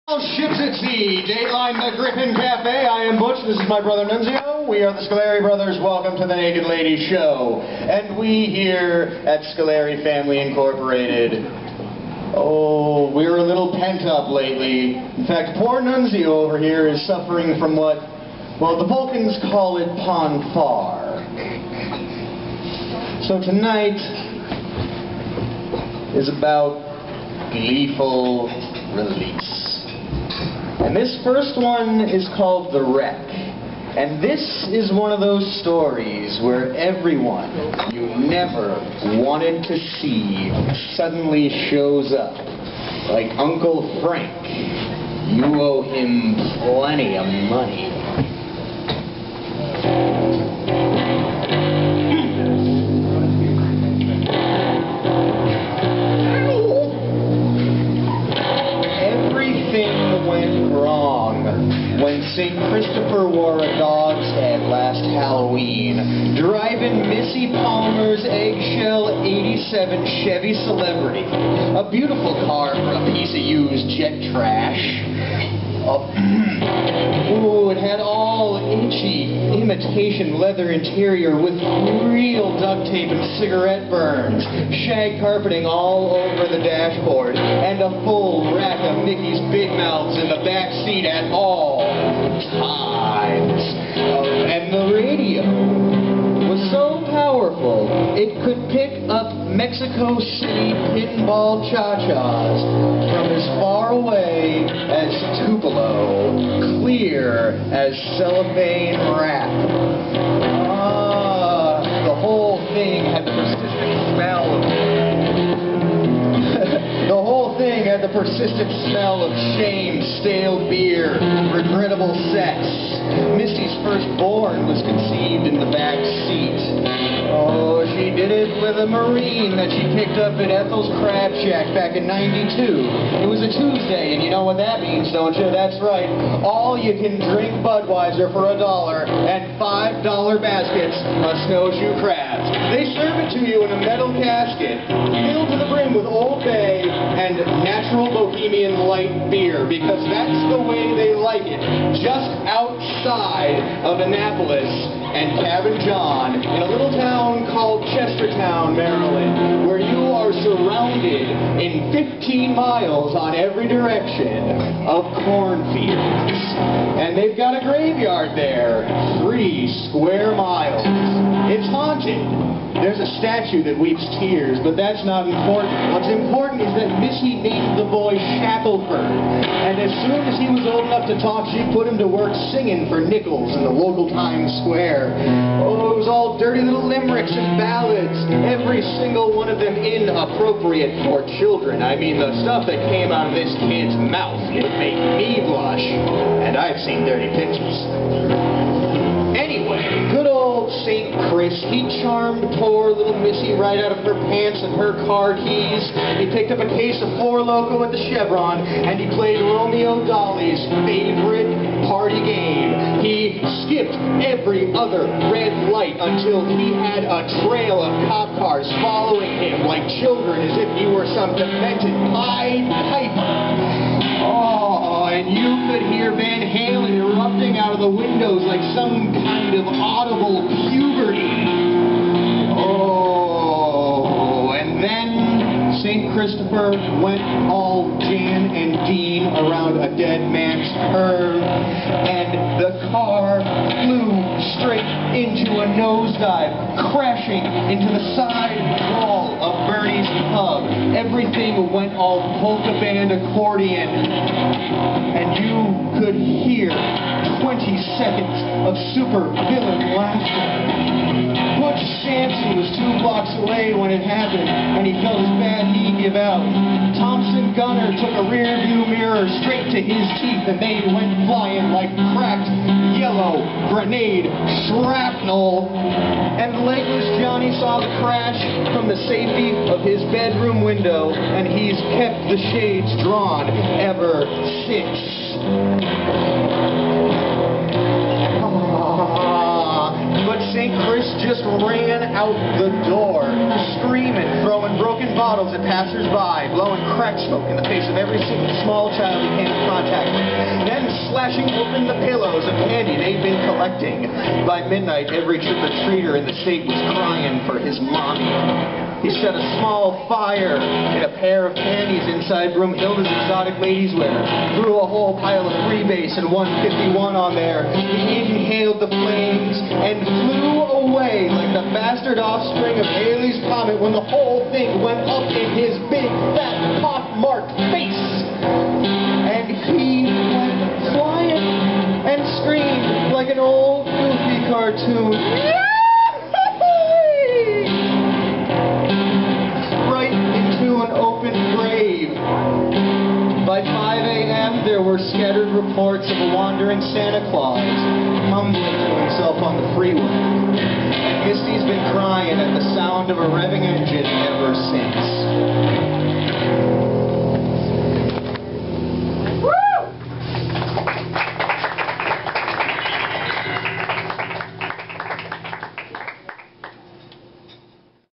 Ships at sea, Dateline the Gryphon Cafe. I am Butch, this is my brother Nunzio. We are the Scholeri brothers. Welcome to the Naked Lady Show. And we here at Scholeri Family Incorporated, oh, we're a little pent up lately. In fact, poor Nunzio over here is suffering from what, well, the Vulcans call it ponfar. So tonight is about gleeful release. And this first one is called The Wreck. And this is one of those stories where everyone you never wanted to see suddenly shows up. Like Uncle Frank. You owe him plenty of money. When St. Christopher wore a dog's head last Halloween, driving Missy Palmer's eggshell 87 Chevy Celebrity, a beautiful car for a piece of used jet trash. Ooh, it had all itchy imitation leather interior with real duct tape and cigarette burns, shag carpeting all over the dashboard, and a full rack of Mickey's Big Mouths in the back seat at all times. And the radio was so powerful it could pick up Mexico City pinball cha-chas from as far away as Tupelo, clear as cellophane wrap. The whole thing had the persistent smell of the persistent smell of shame, stale beer, regrettable sex. Missy's firstborn was conceived in the back seat. Oh, she did it with a Marine that she picked up at Ethel's Crab Shack back in '92. It was a Tuesday, and you know what that means, don't you? That's right. All you can drink Budweiser for $1 and $5 baskets of snowshoe crabs. They serve it to you in a metal casket, filled to the brim with Old Bay and natural Bohemian light beer, because that's the way they like it. Just outside of Annapolis and Cabin John, in a little town called Chestertown, Maryland, where you are surrounded in 15 miles on every direction of cornfields. And they've got a graveyard there, 3 square miles. It's haunted. There's a statue that weeps tears, but that's not important. What's important is that Missy named the boy Shackleford. And as soon as he was old enough to talk, she put him to work singing for nickels in the local Times Square. Oh, it was all dirty little limericks and ballads, every single one of them inappropriate for children. I mean, the stuff that came out of this kid's mouth would make me blush. And I've seen dirty pictures. Anyway, good old St. Chris, he charmed poor little Missy right out of her pants and her car keys. He picked up a case of Four Loko at the Chevron, and he played Romeo Dolly's favorite party game. He skipped every other red light until he had a trail of cop cars following him like children, as if he were some demented Pied Piper. Oh, and you could hear Van Halen erupting out of the windows like some kind of audible puberty. Oh, and then St. Christopher went all Jan and Dean around a dead man's turn, and the car flew straight into a nosedive, crashing into the side wall of Bernie's pub. Everything went all polka band accordion, and you could hear 20 seconds of super villain laughter. Butch was 2 blocks away when it happened, and he felt as bad he'd give out. Thompson Gunner took a rear view mirror straight to his teeth, and they went flying like cracked yellow grenade shrapnel. And legless Johnny saw the crash from the safety of his bedroom window, and he's kept the shades drawn ever since. But St. Chris just ran out the door, screaming, throwing broken bottles at passers-by, blowing crack smoke in the face of every single small child he came in contact with, then slashing open the pillows of candy they'd been collecting. By midnight, every trick-or-treater in the state was crying for his mommy. He set a small fire in a pair of panties inside Broomhilda's exotic ladies' wear, threw a whole pile of freebase and 151 on there. He inhaled the flames and flew away like the bastard offspring of Halley's Comet when the whole thing went up in his big, fat, pock-marked face. And he went flying and screamed like an old, goofy cartoon. By 5 a.m., there were scattered reports of a wandering Santa Claus mumbling to himself on the freeway. And Misty's been crying at the sound of a revving engine ever since.